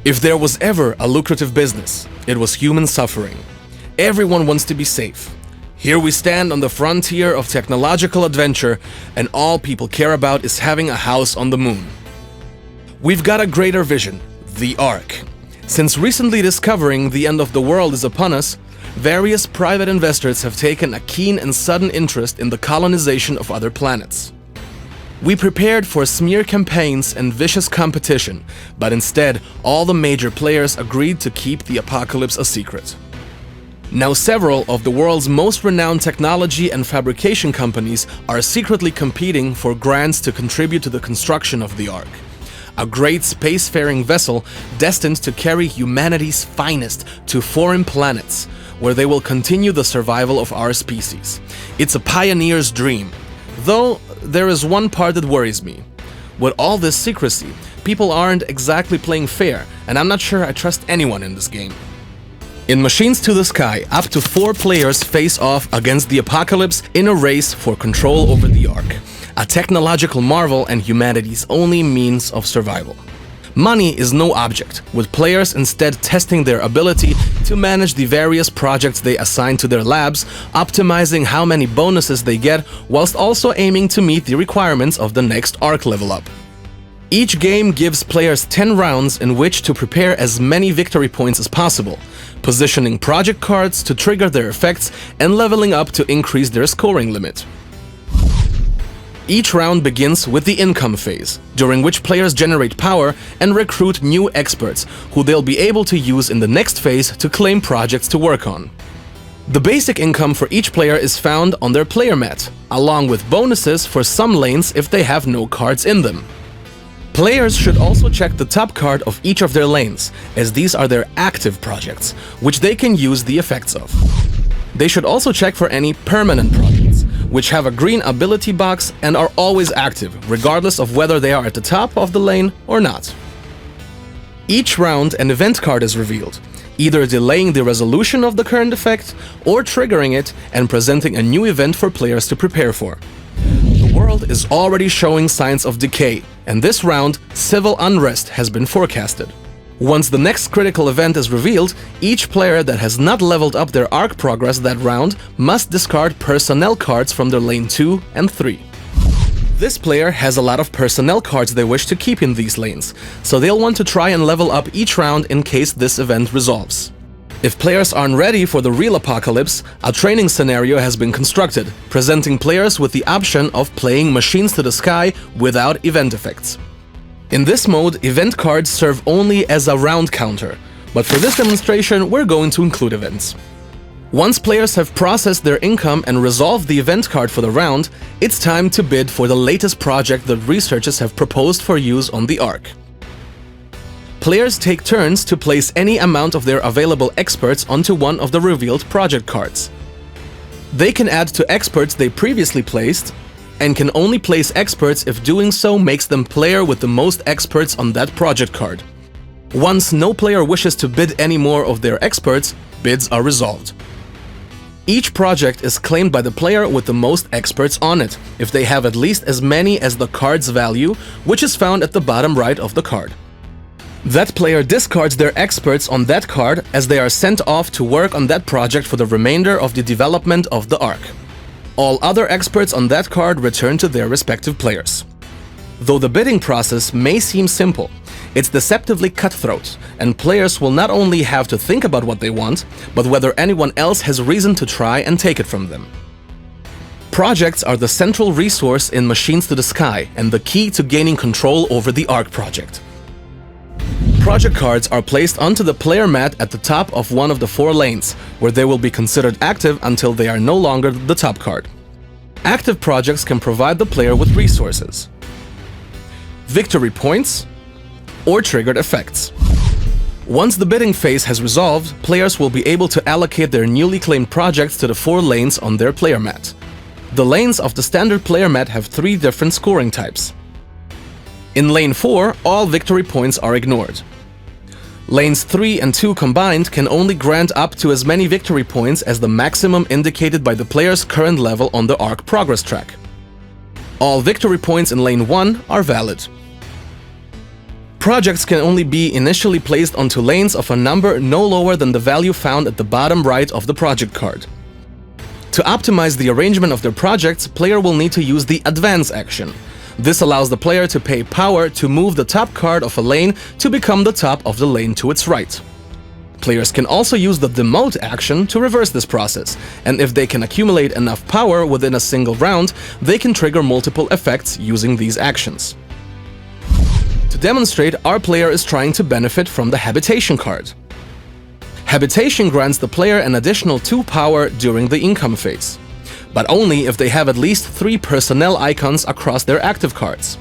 If there was ever a lucrative business, it was human suffering. Everyone wants to be safe. Here we stand on the frontier of technological adventure, and all people care about is having a house on the moon. We've got a greater vision, the Ark. Since recently discovering the end of the world is upon us, various private investors have taken a keen and sudden interest in the colonization of other planets. We prepared for smear campaigns and vicious competition, but instead, all the major players agreed to keep the apocalypse a secret. Now several of the world's most renowned technology and fabrication companies are secretly competing for grants to contribute to the construction of the Ark. A great spacefaring vessel destined to carry humanity's finest to foreign planets, where they will continue the survival of our species. It's a pioneer's dream. Though, there is one part that worries me. With all this secrecy, people aren't exactly playing fair, and I'm not sure I trust anyone in this game. In Machines to the Sky, up to 4 players face off against the apocalypse in a race for control over the Ark, a technological marvel and humanity's only means of survival. Money is no object, with players instead testing their ability to manage the various projects they assign to their labs, optimizing how many bonuses they get, whilst also aiming to meet the requirements of the next Ark level up. Each game gives players 10 rounds in which to prepare as many victory points as possible, positioning project cards to trigger their effects and leveling up to increase their scoring limit. Each round begins with the income phase, during which players generate power and recruit new experts, who they'll be able to use in the next phase to claim projects to work on. The basic income for each player is found on their player mat, along with bonuses for some lanes if they have no cards in them. Players should also check the top card of each of their lanes, as these are their active projects, which they can use the effects of. They should also check for any permanent projects, which have a green ability box and are always active, regardless of whether they are at the top of the lane or not. Each round an event card is revealed, either delaying the resolution of the current effect or triggering it and presenting a new event for players to prepare for. The world is already showing signs of decay, and this round, civil unrest has been forecasted. Once the next critical event is revealed, each player that has not leveled up their Ark progress that round must discard personnel cards from their lane 2 and 3. This player has a lot of personnel cards they wish to keep in these lanes, so they'll want to try and level up each round in case this event resolves. If players aren't ready for the real apocalypse, a training scenario has been constructed, presenting players with the option of playing Machines to the Sky without event effects. In this mode, event cards serve only as a round counter, but for this demonstration we're going to include events. Once players have processed their income and resolved the event card for the round, it's time to bid for the latest project that researchers have proposed for use on the Ark. Players take turns to place any amount of their available experts onto one of the revealed project cards. They can add to experts they previously placed, and can only place experts if doing so makes them player with the most experts on that project card. Once no player wishes to bid any more of their experts, bids are resolved. Each project is claimed by the player with the most experts on it, if they have at least as many as the card's value, which is found at the bottom right of the card. That player discards their experts on that card as they are sent off to work on that project for the remainder of the development of the Ark. All other experts on that card return to their respective players. Though the bidding process may seem simple, it's deceptively cutthroat, and players will not only have to think about what they want, but whether anyone else has reason to try and take it from them. Projects are the central resource in Machines to the Sky and the key to gaining control over the Ark project. Project cards are placed onto the player mat at the top of one of the 4 lanes, where they will be considered active until they are no longer the top card. Active projects can provide the player with resources, victory points, or triggered effects. Once the bidding phase has resolved, players will be able to allocate their newly claimed projects to the 4 lanes on their player mat. The lanes of the standard player mat have 3 different scoring types. In lane 4, all victory points are ignored. Lanes 3 and 2 combined can only grant up to as many victory points as the maximum indicated by the player's current level on the Ark progress track. All victory points in lane 1 are valid. Projects can only be initially placed onto lanes of a number no lower than the value found at the bottom right of the project card. To optimize the arrangement of their projects, player will need to use the Advance action. This allows the player to pay power to move the top card of a lane to become the top of the lane to its right. Players can also use the Demote action to reverse this process, and if they can accumulate enough power within a single round, they can trigger multiple effects using these actions. To demonstrate, our player is trying to benefit from the Habitation card. Habitation grants the player an additional 2 power during the income phase, but only if they have at least 3 personnel icons across their active cards.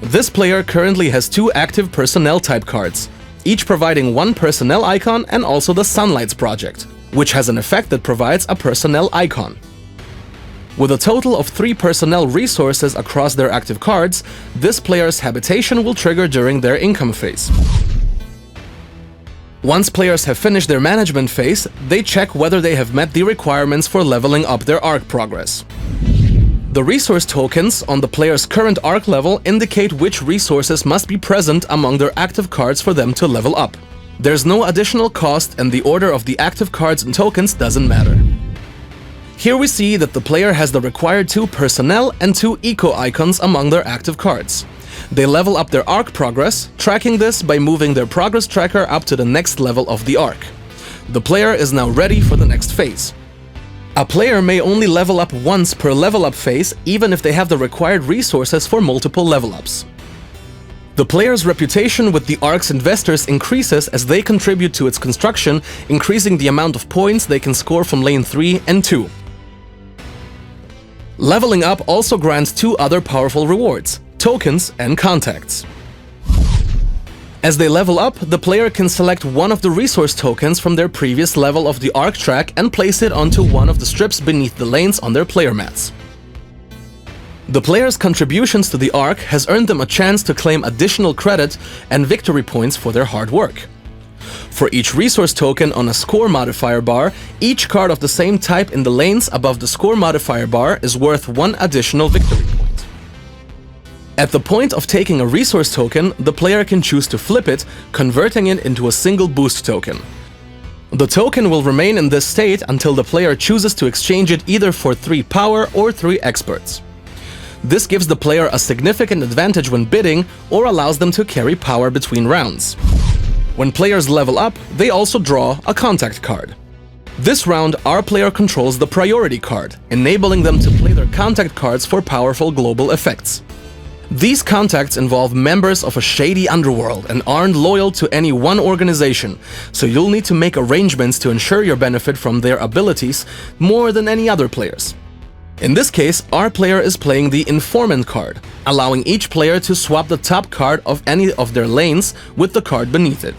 This player currently has 2 active personnel type cards, each providing 1 personnel icon and also the Sunlights project, which has an effect that provides a personnel icon. With a total of 3 personnel resources across their active cards, this player's Habitation will trigger during their income phase. Once players have finished their management phase, they check whether they have met the requirements for leveling up their arc progress. The resource tokens on the player's current arc level indicate which resources must be present among their active cards for them to level up. There's no additional cost, and the order of the active cards and tokens doesn't matter. Here we see that the player has the required 2 personnel and 2 eco icons among their active cards. They level up their arc progress, tracking this by moving their progress tracker up to the next level of the arc. The player is now ready for the next phase. A player may only level up once per level up phase, even if they have the required resources for multiple level ups. The player's reputation with the arc's investors increases as they contribute to its construction, increasing the amount of points they can score from lane 3 and 2. Leveling up also grants 2 other powerful rewards: tokens and contacts. As they level up, the player can select one of the resource tokens from their previous level of the arc track and place it onto one of the strips beneath the lanes on their player mats. The player's contributions to the arc has earned them a chance to claim additional credit and victory points for their hard work. For each resource token on a score modifier bar, each card of the same type in the lanes above the score modifier bar is worth 1 additional victory point. At the point of taking a resource token, the player can choose to flip it, converting it into a single boost token. The token will remain in this state until the player chooses to exchange it either for 3 power or 3 experts. This gives the player a significant advantage when bidding or allows them to carry power between rounds. When players level up, they also draw a contact card. This round, our player controls the priority card, enabling them to play their contact cards for powerful global effects. These contacts involve members of a shady underworld and aren't loyal to any one organization, so you'll need to make arrangements to ensure you benefit from their abilities more than any other players. In this case, our player is playing the Informant card, allowing each player to swap the top card of any of their lanes with the card beneath it.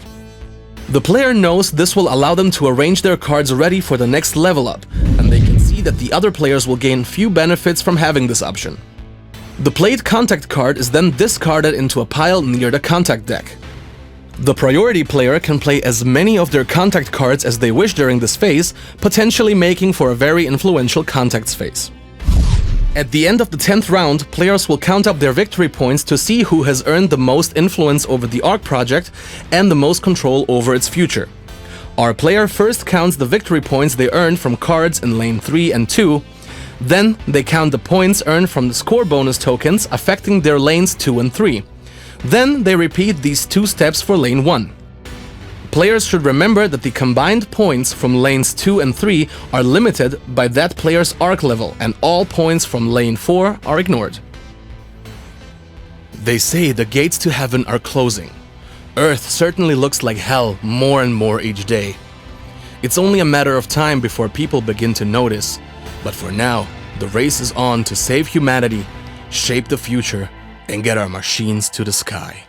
The player knows this will allow them to arrange their cards ready for the next level up, and they can see that the other players will gain few benefits from having this option. The played contact card is then discarded into a pile near the contact deck. The priority player can play as many of their contact cards as they wish during this phase, potentially making for a very influential contacts phase. At the end of the 10th round, players will count up their victory points to see who has earned the most influence over the arc project and the most control over its future. Our player first counts the victory points they earned from cards in lane 3 and 2, then they count the points earned from the score bonus tokens affecting their lanes 2 and 3. Then they repeat these 2 steps for lane 1. Players should remember that the combined points from lanes 2 and 3 are limited by that player's arc level, and all points from lane 4 are ignored. They say the gates to heaven are closing. Earth certainly looks like hell more and more each day. It's only a matter of time before people begin to notice, but for now, the race is on to save humanity, shape the future, and get our machines to the sky.